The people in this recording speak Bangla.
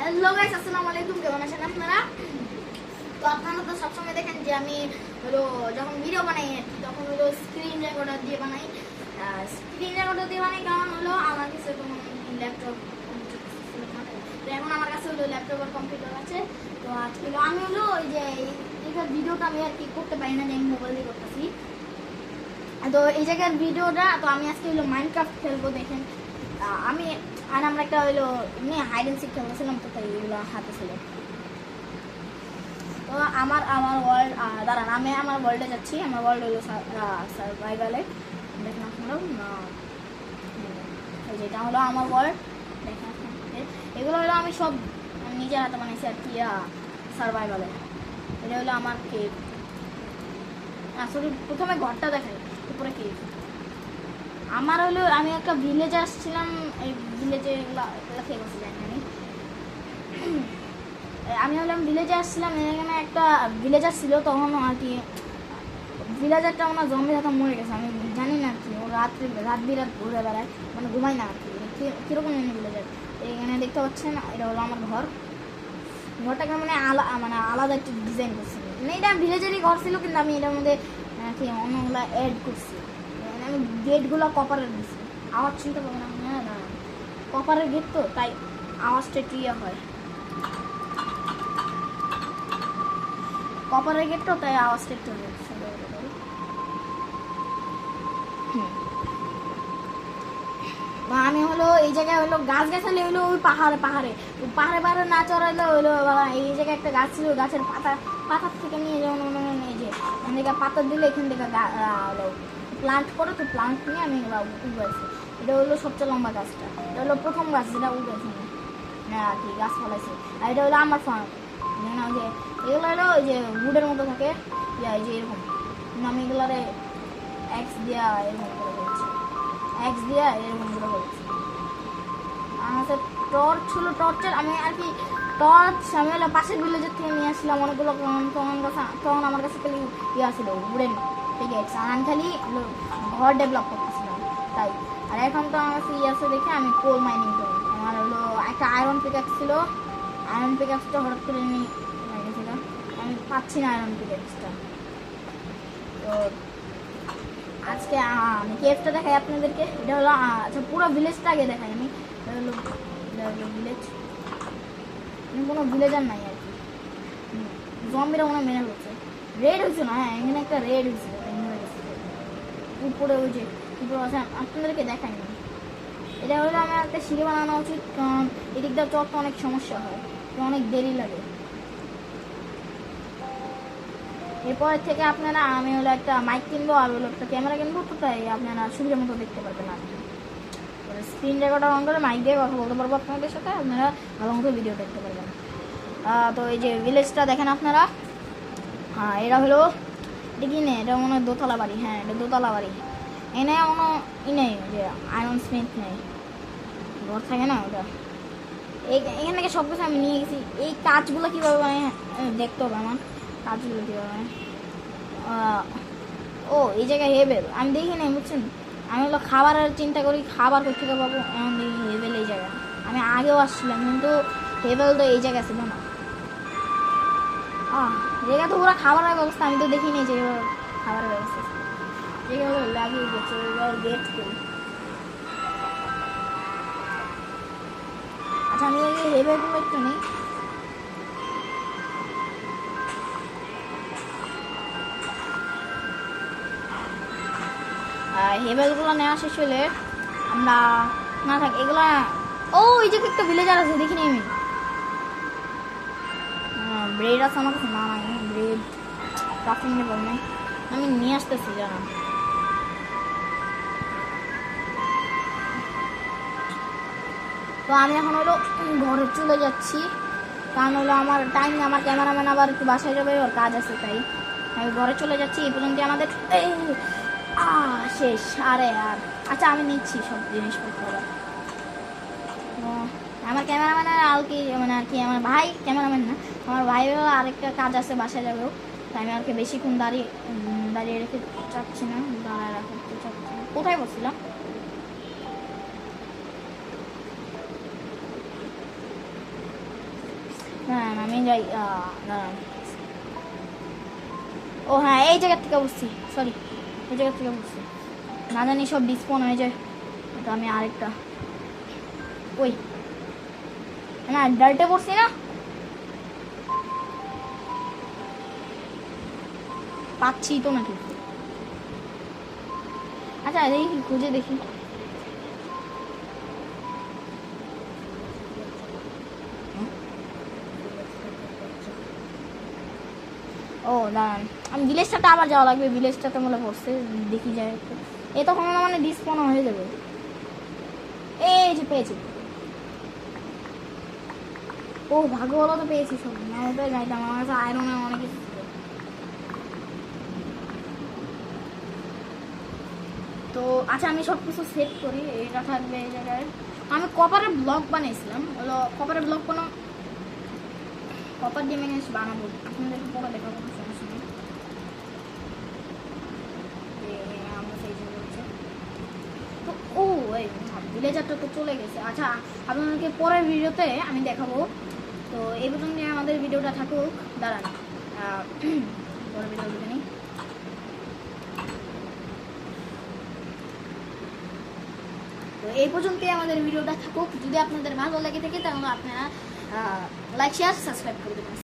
হ্যালো গাইস, আসসালামু আলাইকুম। কেমন আছেন আপনারা? তো আপনারা তো সবসময় দেখেন যে আমি হলো যখন ভিডিও বানাই তখন হলো স্ক্রিন রেকর্ডার দিয়ে বানাই। কারণ হলো আমার কাছে কোনো ল্যাপটপ তো এখন আমার কাছে হলো ল্যাপটপ আর কম্পিউটার আছে। তো আজকে হলো আমি হলো ওই যে এইটার ভিডিওটা আমি আর কি করতে পারি না, যে আমি মোবাইল দিয়ে করতেছি। তো এই জায়গার ভিডিওটা তো আমি আজকে হলো মাইনক্রাফট খেলবো। দেখেন আমি আর আমরা একটা হইলো এমনি হাইড অ্যান্ড সিক খেলতেছিলাম, তো তাই এগুলো হাতে ছিল। তো আমার ওয়ার্ল্ড দাঁড়ান, আমি আমার ওয়ার্ল্ডে যাচ্ছি। আমার ওয়ার্ল্ড হলো সার্ভাইভালে। দেখেন আপনারা যেটা হলো আমার ওয়ার্ল্ড। দেখেন এগুলো হলো আমি সব নিজের হাতে বানাইছি আর কি সার্ভাইভালে। এটা হলো আমার কেভ। আসলে প্রথমে ঘরটা দেখাই, উপরে কেভ। আমার হলো আমি একটা ভিলেজে আসছিলাম, এই ভিলেজে এগুলো খেয়ে বসে যাই আমি হলাম ভিলেজে আসছিলাম। এখানে একটা ভিলেজার ছিল, তখন আর কি ভিলেজারটা ওনার জম্বি হাতে মরে গেছে। আমি জানি না আর কি, ও রাত বিরাত ঘুরে বেড়ায়, মানে ঘুমাই না আর কি। কীরকম জানি ভিলেজার। এখানে দেখতে পাচ্ছেন এটা হলো আমার ঘর। ঘরটাকে মানে আলাদা একটা ডিজাইন করছি। মানে এটা ভিলেজারই ঘর ছিল, কিন্তু আমি এটার মধ্যে কি অন্যগুলো অ্যাড করছি। আমি গেটগুলো কপারের দিচ্ছি, আওয়াজ শুনতে পাবো না। হ্যাঁ না, কপারের গেট তো তাই আওয়াজটা একটু ইয়ে হয়। কপারের গেট তো তাই আওয়াজটা একটু আমি হলো এই জায়গায় হলো গাছ গাছালি হলো ওই পাহাড়ে না চড়াইলে হইলো এই জায়গায় একটা গাছ ছিল। গাছের পাতার থেকে নিয়ে যেমন এই যে এখান থেকে পাতা দিলে এখান থেকে প্লান্ট করে, তো প্লান্ট নিয়ে আমি উগাইছি। এটা হলো সবচেয়ে লম্বা গাছটা। এটা হলো প্রথম গাছ যেটা উগাইছি আর কি, গাছ ফলাইছি। আর এটা হলো আমার ফার্ম। না যে এগুলো হলো ওই যে উডের মতো থাকে, এই যে এরকম। আমি এগুলারে এক্স দিয়া এরকম করে বলছি, এক্স দিয়া এরকম করে বলছি। আমার কাছে টর্চ ছিল, টর্চের আমি আর কি আমি হলো পাশের ভিলেজের থেকে নিয়ে আসলাম অনেকগুলো। তখন আমার কাছে খালি ইয়ে ছিল উডেন ঠিক আছে, আর আমি খালি ঘর ডেভেলপ করতেছিলাম তাই। আর এখন তো আমার কাছে ইয়ে আছে দেখে আমি কোল মাইনিং করি। আমার হলো একটা আয়রন পিক্যাক্স ছিল, আয়রন পিক্যাক্সটা হঠাৎ করে নিয়ে গেছিল, আমি পাচ্ছি না আয়রন পিক্যাক্সটা। তো আজকে আমি কেভটা দেখাই আপনাদেরকে। এটা হলো আচ্ছা পুরো ভিলেজটা আগে দেখাই আমি। এটা হলো ভিলেজ, কোনো ভিলেজার নাই আর কি। জম্বিরা মনে মেরে হচ্ছে, রেড হয়েছে না? হ্যাঁ, এখানে একটা রেড হয়েছে, উপরে ওই যে উপরে আছে, আপনাদেরকে দেখাই না। এটা হলো আমার একটা সিঁড়ি বানানো উচিত, কারণ এদিক দিয়ে চড়তে অনেক সমস্যা হয়, অনেক দেরি লাগে। এরপর থেকে আপনারা আমি হলো একটা মাইক কিনবো আর হলো একটা ক্যামেরা কিনবো, তো তাই আপনারা সুবিধা মতো দেখতে পারবেন আর কি। স্ক্রিন রেকর্ডার অন করে মাইক দিয়ে কথা বলতে পারবো আপনাদের সাথে, আপনারা ভালো মতো ভিডিও দেখতে পারবেন। তো এই যে ভিলেজটা দেখেন আপনারা। হ্যাঁ, এটা হলো এটা কি নেই, এটা মনে হয় দোতলা বাড়ি। হ্যাঁ, এটা দোতলা বাড়ি। এনে কোনো নেই যে আয়রন স্মিথ নেই, ঘর থাকে না ওটা। এখান থেকে সব কিছু আমি নিয়ে গেছি। এই কাজগুলো কীভাবে মানে দেখতে হবে আমার, কাজগুলো কীভাবে ও এই জায়গায় হেবেল আমি দেখি নাই, বুঝছেন? আমি হলো খাবারের চিন্তা করি, খাবার কোথেকে পাবো। এমন দেখি হেবেল এই জায়গায়। আমি আগেও আসছিলাম, কিন্তু হেবেল তো এই জায়গায় ছিল না। জায়গা তো পুরো খাবারের ব্যবস্থা, আমি তো দেখি নি যে খাবারের ব্যবস্থা যেগুলো লাগিয়ে গেছে। গেট করি। আচ্ছা, আমি এই হেবেলগুলো একটু নেই। হেবেলগুলো নেওয়া শেষ হলে আমরা না থাকি এগুলা। এই যে একটা ভিলেজার আছে, দেখিনি আমি। ব্রেড আছে আমার কাছে, না ব্রেড ক্রাফটিং নেবো না, আমি নিয়ে আসতেছি জানা। তো আমি এখন হলো ঘরে চলে যাচ্ছি, কারণ হলো আমার টাইম, আমার ক্যামেরাম্যান আবার একটু বাসায় যাবে, ওর কাজ আছে, তাই আমি ঘরে চলে যাচ্ছি। এই পর্যন্ত আমাদের শেষ। আরে আর আচ্ছা, আমি নিচ্ছি সব জিনিসপত্র। আমার ক্যামেরাম্যানের আর কি মানে আর কি আমার ভাই ক্যামেরাম্যান না, আমার ভাইও আরেকটা কাজ আছে, বাসায় যাবেও, তাই আমি আর কি বেশিক্ষণ দাঁড়িয়ে রেখে চাচ্ছি না, দাঁড়ায় রাখতে চাচ্ছি না। কোথায় বসছিলাম? হ্যাঁ আমি যাই দাঁড়ান। ও হ্যাঁ এই জায়গা থেকে বুঝছি, সরি এই জায়গা থেকে বুঝছি, না জানি সব ডিসপন হয়ে যায়। তো আমি আরেকটা ওই না ডাল্টে পড়ছি না, পাচ্ছি তো নাকি। আচ্ছা দেখি খুঁজে দেখি। ও দাঁড়ান, আমি ভিলেজটাতে আবার যাওয়া লাগবে, ভিলেজটাতে মনে পড়ছে, দেখি যায় একটু। এ তখন মানে ডিসপন হয়ে যাবে। এই যে পেয়েছি, ও ভাগ্য বলো তো পেয়েছি সব, আমি তো যাইতাম, আমার কাছে আয়রনের অনেক কিছু ছিল। তো আচ্ছা আমি সব কিছু সেট করি, এটা থাকবে এই জায়গায়। আমি কপারের ব্লক বানিয়েছিলাম, হলো কপারের ব্লক কোনো কপার দিয়ে ম্যানেজ বানাবো, আপনাদের পরে দেখাবো, কোনো সমস্যা নেই। আমরা সেই জন্য হচ্ছে তো ও এই ভিলেজারটা তো চলে গেছে। আচ্ছা আপনাদেরকে পরের ভিডিওতে আমি দেখাবো। তো এই পর্যন্ত আমাদের ভিডিওটা থাকুক, দাঁড়ান পরের ভিডিও দেখে নিই। তো এই পর্যন্তই আমাদের ভিডিওটা থাকুক, যদি আপনাদের ভালো লেগে থাকে তাহলে আপনারা লাইক শেয়ার সাবস্ক্রাইব করে দেবেন।